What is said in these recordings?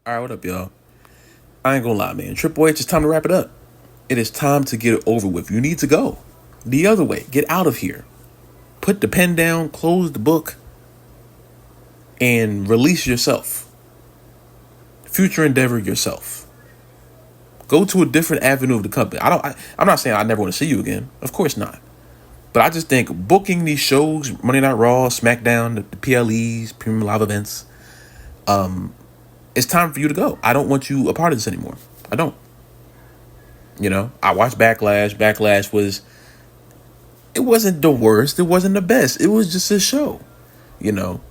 All right, what up, y'all? I ain't gonna lie, man. Triple H, it's time to wrap it up. It is time to get it over with. You need to go the other way. Get out of here. Put the pen down, close the book, and release yourself. Future endeavor yourself. Go to a different avenue of the company. I'm not saying I never want to see you again. Of course not. But I just think booking these shows, Monday Night Raw, SmackDown, the PLEs, Premium Live Events, it's time for you to go. I don't want you a part of this anymore. I don't. I watched Backlash. It wasn't the worst. It wasn't the best. It was just a show. You know,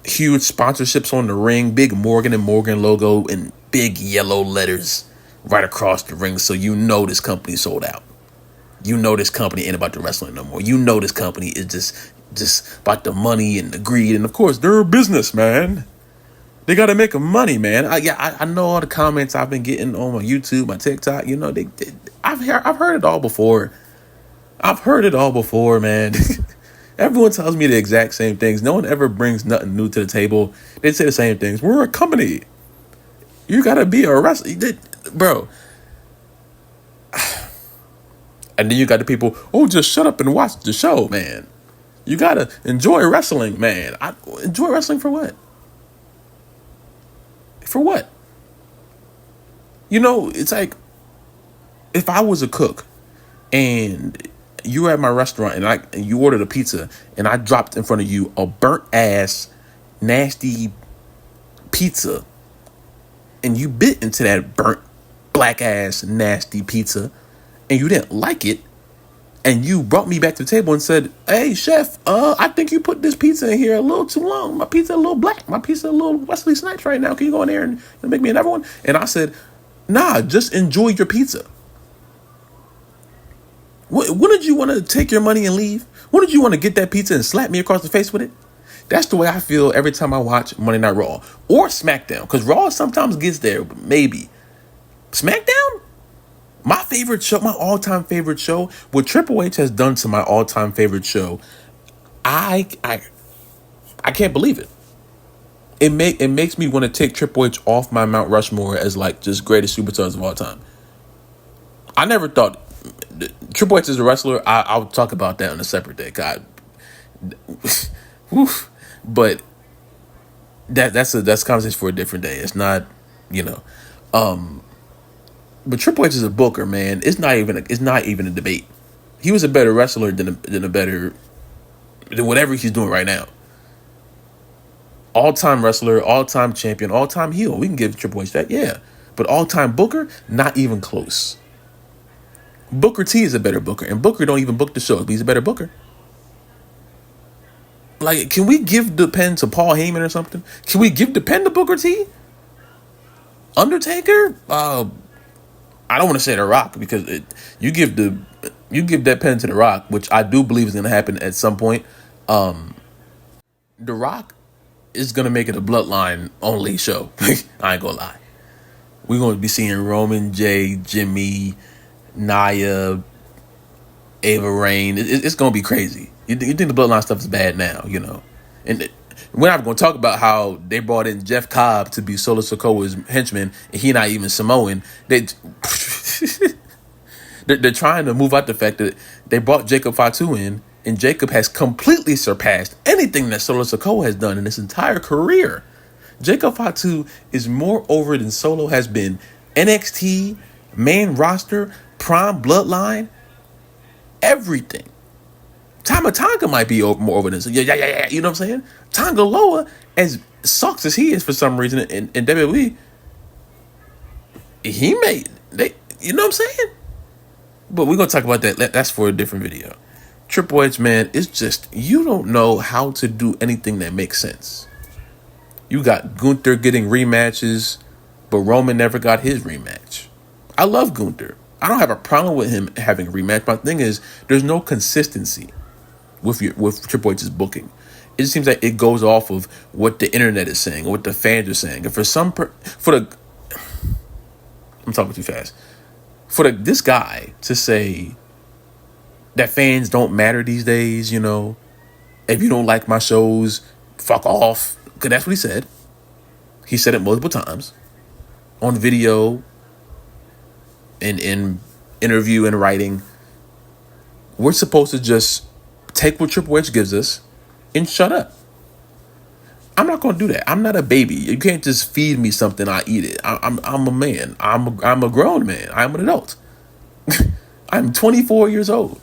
huge sponsorships on the ring, big Morgan and Morgan logo, and big yellow letters right across the ring. So this company sold out. This company ain't about the wrestling no more. This company is just about the money and the greed. And of course, they're a business, man. They got to make money, man. I know all the comments I've been getting on my YouTube, my TikTok. I've heard it all before. I've heard it all before, man. Everyone tells me the exact same things. No one ever brings nothing new to the table. They say the same things. We're a company. You got to be a wrestler. Bro. And then you got the people, just shut up and watch the show, man. You got to enjoy wrestling, man. Enjoy wrestling for what? For what? It's like if I was a cook and you were at my restaurant and you ordered a pizza and I dropped in front of you a burnt ass, nasty pizza and you bit into that burnt, black ass, nasty pizza and you didn't like it and you brought me back to the table and said, "Hey, chef, I think you put this pizza in here a little too long. My pizza a little black. My pizza a little Wesley Snipes right now. Can you go in there and make me another one?" And I said, "Nah, just enjoy your pizza." When did you want to take your money and leave? When did you want to get that pizza and slap me across the face with it? That's the way I feel every time I watch Monday Night Raw or SmackDown. Because Raw sometimes gets there, but maybe. SmackDown? My favorite show, my all-time favorite show, what Triple H has done to my all-time favorite show, I can't believe it. It makes me want to take Triple H off my Mount Rushmore as like just greatest superstars of all time. I never thought Triple H is a wrestler. I'll talk about that on a separate day. God, but that's a conversation for a different day. It's not, But Triple H is a booker, man. It's not even a debate. He was a better wrestler than whatever he's doing right now. All-time wrestler, all-time champion, all-time heel. We can give Triple H that, yeah. But all-time booker, not even close. Booker T is a better booker, and Booker don't even book the show, but he's a better booker. Like, can we give the pen to Paul Heyman or something? Can we give the pen to Booker T? Undertaker? I don't want to say The Rock because you give that pen to The Rock, which I do believe is going to happen at some point. The Rock is going to make it a bloodline only show. I ain't going to lie. We're going to be seeing Roman, Jay, Jimmy, Nia, Ava Rain. It's going to be crazy. You think the bloodline stuff is bad now, And we're not going to talk about how they brought in Jeff Cobb to be Solo Sikoa's henchman, and he not even Samoan. They're trying to move out the fact that they brought Jacob Fatu in, and Jacob has completely surpassed anything that Solo Sikoa has done in his entire career. Jacob Fatu is more over than Solo has been. NXT, main roster, prime bloodline, everything. Tama Tonga might be more over than yeah. You know what I'm saying? Tonga Loa, as sucks as he is for some reason in WWE, he made they. You know what I'm saying? But we're gonna talk about that. That's for a different video. Triple H, man, it's just you don't know how to do anything that makes sense. You got Gunther getting rematches, but Roman never got his rematch. I love Gunther. I don't have a problem with him having a rematch. My thing is, there's no consistency with Triple H's booking. It just seems like it goes off of what the internet is saying or what the fans are saying. And I'm talking too fast. This guy to say that fans don't matter these days, if you don't like my shows, fuck off. Because that's what he said. He said it multiple times on video, in interview and writing. We're supposed to just take what Triple H gives us and shut up. I'm not going to do that. I'm not a baby. You can't just feed me something, I eat it. I'm a man. I'm a grown man. I'm an adult. I'm 24 years old.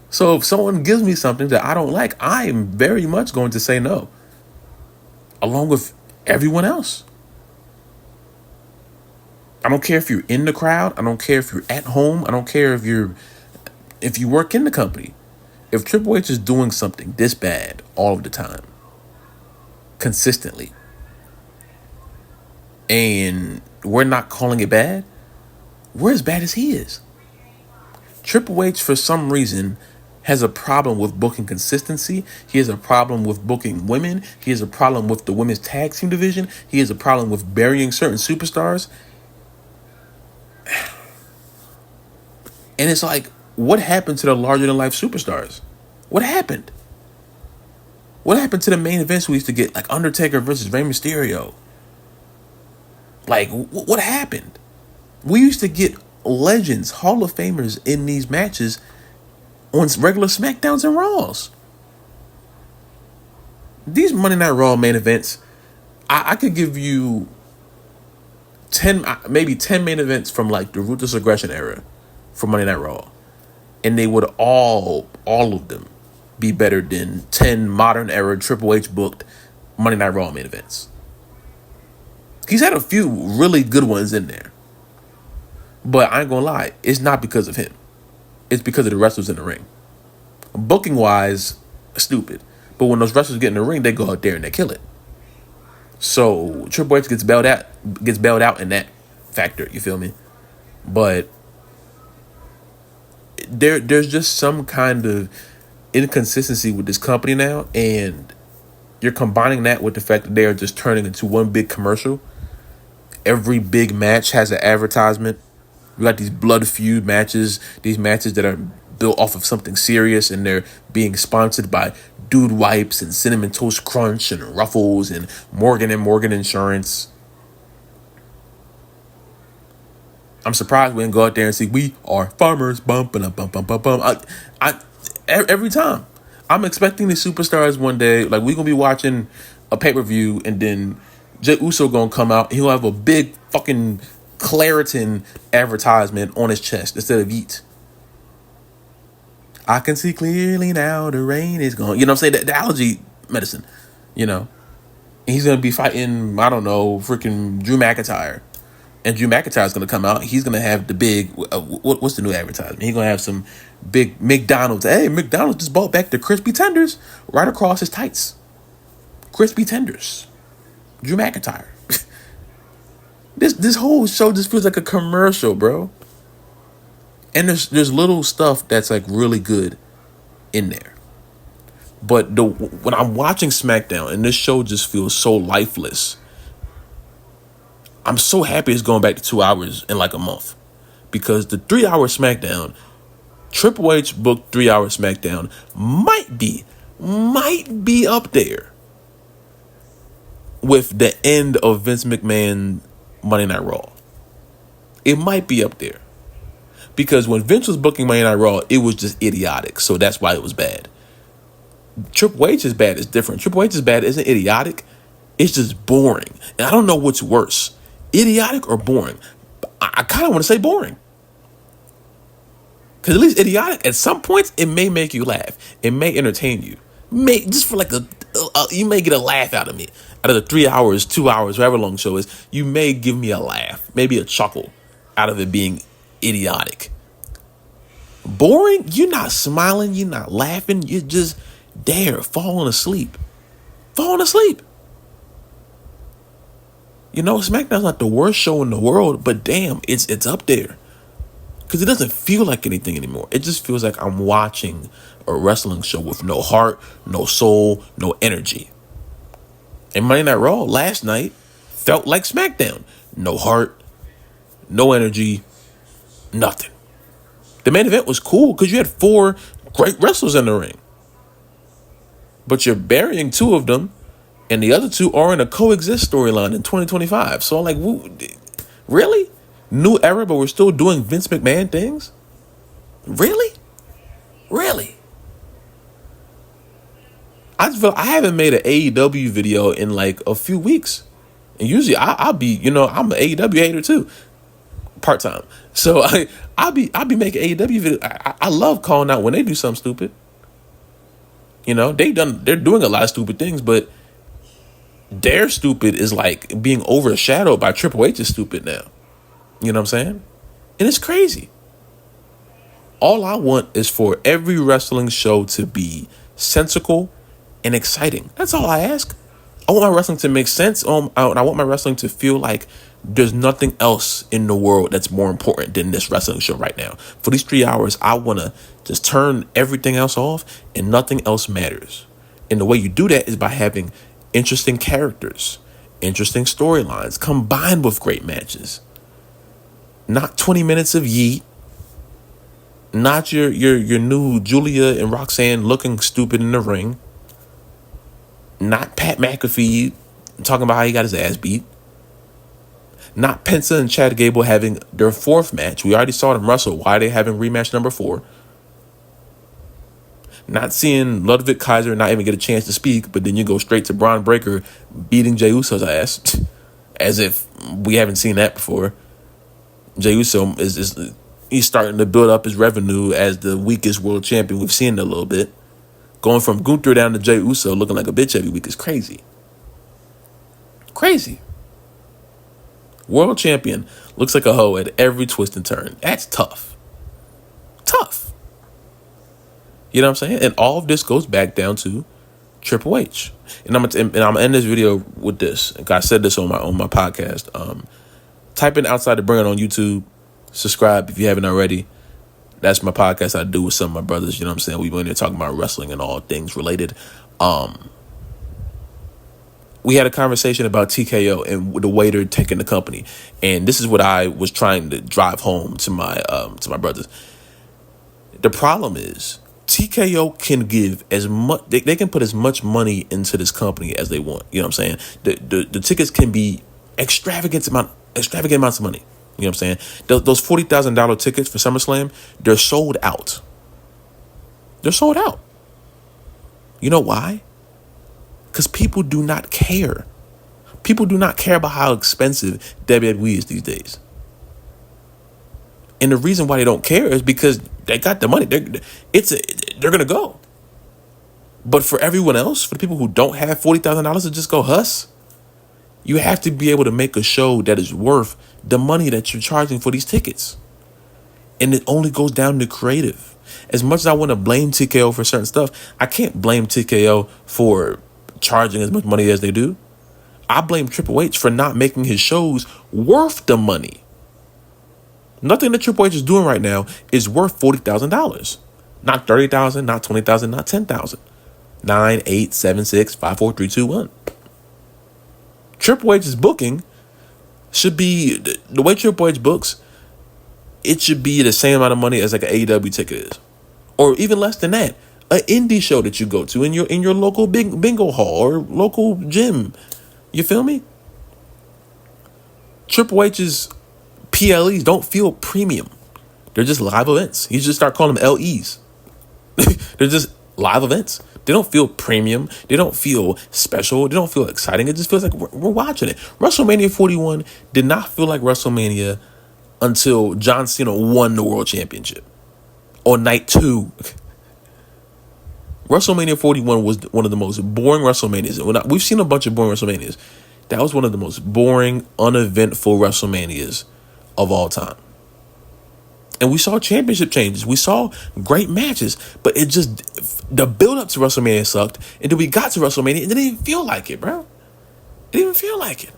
So if someone gives me something that I don't like, I am very much going to say no, along with everyone else. I don't care if you're in the crowd. I don't care if you're at home. I don't care if you work in the company. If Triple H is doing something this bad all of the time, consistently, and we're not calling it bad, we're as bad as he is. Triple H, for some reason, has a problem with booking consistency. He has a problem with booking women. He has a problem with the women's tag team division. He has a problem with burying certain superstars. And it's like, what happened to the larger-than-life superstars? What happened? What happened to the main events we used to get, like Undertaker versus Rey Mysterio? Like, what happened? We used to get legends, Hall of Famers in these matches on regular SmackDowns and Raws. These Monday Night Raw main events, I could give you 10, maybe 10 main events from like the Ruthless Aggression era for Monday Night Raw. And they would all of them be better than 10 modern era Triple H booked Monday Night Raw main events. He's had a few really good ones in there. But I ain't gonna lie, it's not because of him. It's because of the wrestlers in the ring. Booking wise, stupid. But when those wrestlers get in the ring, they go out there and they kill it. So Triple H gets bailed out in that factor, you feel me? But there's just some kind of inconsistency with this company now, and you're combining that with the fact that they are just turning into one big commercial. Every big match has an advertisement. You got these blood feud matches, these matches that are built off of something serious, and they're being sponsored by Dude Wipes and Cinnamon Toast Crunch and Ruffles and Morgan & Morgan Insurance. I'm surprised we didn't go out there and see "We Are Farmers." Bump and bump bump bump bump. Every time I'm expecting the superstars one day, like we're gonna be watching a pay-per-view, and then Jey Uso gonna come out and he'll have a big fucking Claritin advertisement on his chest instead of "Eat." I can see clearly now, the rain is gone. You know what I'm saying? The allergy medicine, you know. And he's going to be fighting, I don't know, freaking Drew McIntyre. And Drew McIntyre's going to come out. He's going to have the big, what's the new advertisement? He's going to have some big McDonald's. Hey, McDonald's just bought back the crispy tenders right across his tights. Crispy tenders. Drew McIntyre. This whole show just feels like a commercial, bro. And there's little stuff that's like really good in there. But when I'm watching SmackDown and this show just feels so lifeless, I'm so happy it's going back to 2 hours in like a month. Because the 3-hour SmackDown, Triple H booked 3-hour SmackDown, might be up there with the end of Vince McMahon Monday Night Raw. It might be up there. Because when Vince was booking Monday Night Raw, it was just idiotic. So that's why it was bad. Triple H's bad is different. Triple H's bad isn't idiotic. It's just boring. And I don't know what's worse, idiotic or boring. I kind of want to say boring. Because at least idiotic, at some points, it may make you laugh. It may entertain you. Just for like you may get a laugh out of me. Out of the 3 hours, 2 hours, however long the show is, you may give me a laugh. Maybe a chuckle out of it being idiotic. Boring, you're not smiling, you're not laughing, you're just there falling asleep. You know, SmackDown's not the worst show in the world, but damn, it's up there. Because it doesn't feel like anything anymore. It just feels like I'm watching a wrestling show with no heart, no soul, no energy. And Monday Night Raw last night felt like SmackDown. No heart, no energy, nothing. The main event was cool because you had 4 great wrestlers in the ring. But you're burying 2 of them And the other two are in a coexist storyline in 2025. So I'm like, really? New era, but we're still doing Vince McMahon things? Really? Really? I just feel I haven't made an AEW video in like a few weeks. And usually I'll be, I'm an AEW hater too. Part-time. So I'll be making AEW video. I love calling out when they do something stupid. They're doing a lot of stupid things, but their stupid is like being overshadowed by Triple H's stupid now. You know what I'm saying? And it's crazy. All I want is for every wrestling show to be sensical and exciting. That's all I ask. I want my wrestling to make sense. I want my wrestling to feel like there's nothing else in the world that's more important than this wrestling show right now. For these 3 hours, I want to just turn everything else off and nothing else matters. And the way you do that is by having interesting characters, interesting storylines combined with great matches. Not 20 minutes of yeet. Not your new Julia and Roxanne looking stupid in the ring. Not Pat McAfee talking about how he got his ass beat. Not Penta and Chad Gable having their fourth match. We already saw them wrestle. Why are they having rematch number 4? Not seeing Ludwig Kaiser not even get a chance to speak, but then you go straight to Braun Breaker beating Jey Uso's ass. As if we haven't seen that before. Jey Uso he's starting to build up his revenue as the weakest world champion we've seen in a little bit. Going from Gunther down to Jey Uso looking like a bitch every week is crazy. Crazy. World champion looks like a hoe at every twist and turn. That's tough. Tough. You know what I'm saying? And all of this goes back down to Triple H. And I'm gonna end this video with this. I said this on my podcast. Type in Outside the Bringer on YouTube. Subscribe if you haven't already. That's my podcast I do with some of my brothers. You know what I'm saying? We went there talking about wrestling and all things related. We had a conversation about TKO and the way they're taking the company. And this is what I was trying to drive home to my brothers. The problem is TKO can give as much, they can put as much money into this company as they want. You know what I'm saying? The tickets can be extravagant amounts of money. You know what I'm saying? Those $40,000 tickets for SummerSlam, they're sold out. They're sold out. You know why? Because people do not care. People do not care about how expensive WWE is these days. And the reason why they don't care is because they got the money. They're going to go. But for everyone else, for the people who don't have $40,000 to just go Huss, you have to be able to make a show that is worth the money that you're charging for these tickets. And it only goes down to creative. As much as I want to blame TKO for certain stuff, I can't blame TKO for charging as much money as they do. I blame Triple H for not making his shows worth the money. Nothing that Triple H is doing right now is worth $40,000. Not $30,000, not $20,000, not $10,000. 9, 8, 7, 6, 5, 4, 3, 2, 1. Triple H's booking should be, the way Triple H books, it should be the same amount of money as like an AEW ticket is. Or even less than that. An indie show that you go to in your local bingo hall or local gym. You feel me? Triple H's PLEs don't feel premium. They're just live events. You just start calling them LEs. They're just live events. They don't feel premium. They don't feel special. They don't feel exciting. It just feels like we're watching it. WrestleMania 41 did not feel like WrestleMania until John Cena won the world championship. On night 2. WrestleMania 41 was one of the most boring WrestleManias. We've seen a bunch of boring WrestleManias. That was one of the most boring, uneventful WrestleManias of all time. And we saw championship changes. We saw great matches. But it just, the build-up to WrestleMania sucked. And then we got to WrestleMania and it didn't even feel like it, bro. It didn't even feel like it.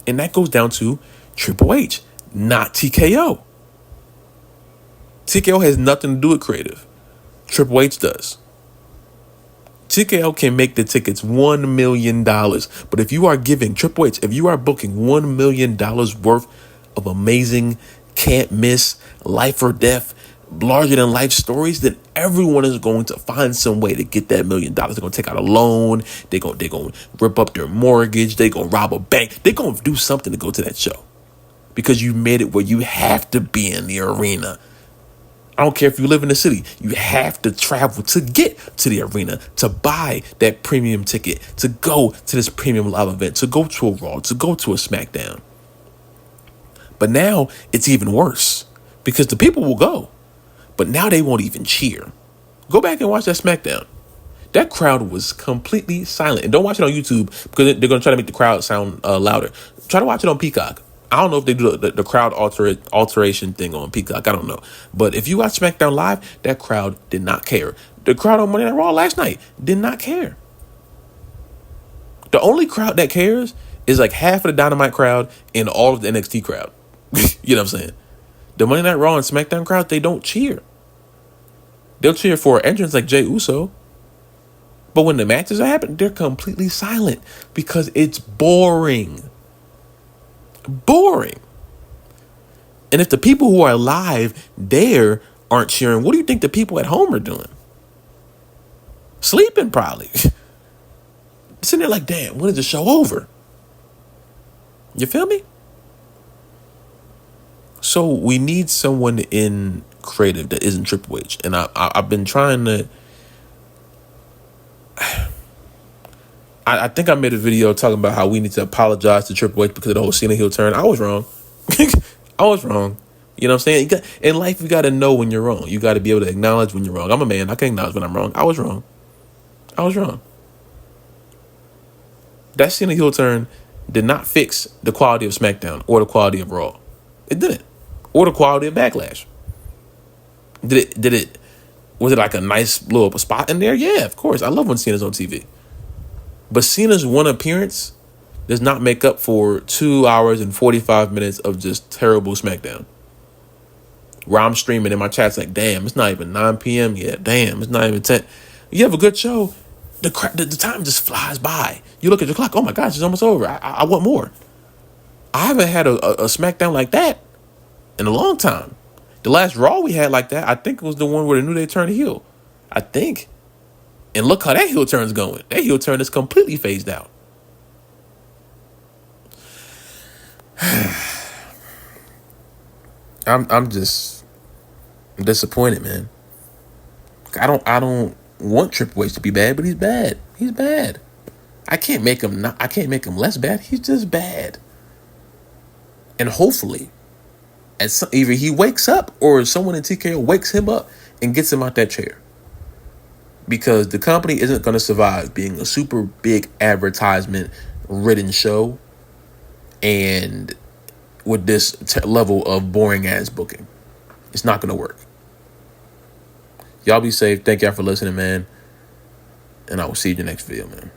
And that goes down to Triple H, not TKO. TKO has nothing to do with creative. Triple H does. TKO can make the tickets $1 million. But if you are giving Triple H, if you are booking $1 million worth of amazing, can't miss, life or death, larger than life stories, then everyone is going to find some way to get that $1 million. They're going to take out a loan. They're going to rip up their mortgage. They're going to rob a bank. They're going to do something to go to that show because you made it where you have to be in the arena. I don't care if you live in the city. You have to travel to get to the arena, to buy that premium ticket, to go to this premium live event, to go to a Raw, to go to a SmackDown. But now it's even worse because the people will go, but now they won't even cheer. Go back and watch that SmackDown. That crowd was completely silent. And don't watch it on YouTube because they're going to try to make the crowd sound louder. Try to watch it on Peacock. I don't know if they do the crowd alteration thing on Peacock. I don't know. But if you watch SmackDown Live, that crowd did not care. The crowd on Monday Night Raw last night did not care. The only crowd that cares is like half of the Dynamite crowd and all of the NXT crowd. You know what I'm saying? The Monday Night Raw and SmackDown crowd, they don't cheer. They'll cheer for entrants like Jey Uso. But when the matches are happening, they're completely silent because it's boring. Boring. And if the people who are live there aren't cheering, what do you think the people at home are doing? Sleeping, probably. Sitting there like, damn, when is the show over? You feel me? So we need someone in creative that isn't Triple H. And I've been trying to... I think I made a video talking about how we need to apologize to Triple H because of the whole Cena heel turn. I was wrong. I was wrong. You know what I'm saying? In life, you got to know when you're wrong. You got to be able to acknowledge when you're wrong. I'm a man. I can acknowledge when I'm wrong. I was wrong. I was wrong. That Cena heel turn did not fix the quality of SmackDown or the quality of Raw. It didn't. Or the quality of Backlash. Did it? Was it like a nice little spot in there? Yeah, of course. I love when Cena's on TV. But Cena's one appearance does not make up for 2 hours and 45 minutes of just terrible SmackDown. Where I'm streaming and my chat's like, damn, it's not even 9 p.m. yet. Damn, it's not even 10. You have a good show, the time just flies by. You look at the clock, oh my gosh, it's almost over. I want more. I haven't had a SmackDown like that in a long time. The last Raw we had like that, I think it was the one where the New Day turned heel. I think. And look how that heel turn's going. That heel turn is completely phased out. I'm just disappointed, man. I don't want Triple H to be bad, but he's bad. He's bad. I can't make him less bad. He's just bad. And hopefully, either he wakes up or someone in TKO wakes him up and gets him out that chair. Because the company isn't going to survive being a super big advertisement-ridden show and with this level of boring-ass booking. It's not going to work. Y'all be safe. Thank y'all for listening, man. And I will see you in the next video, man.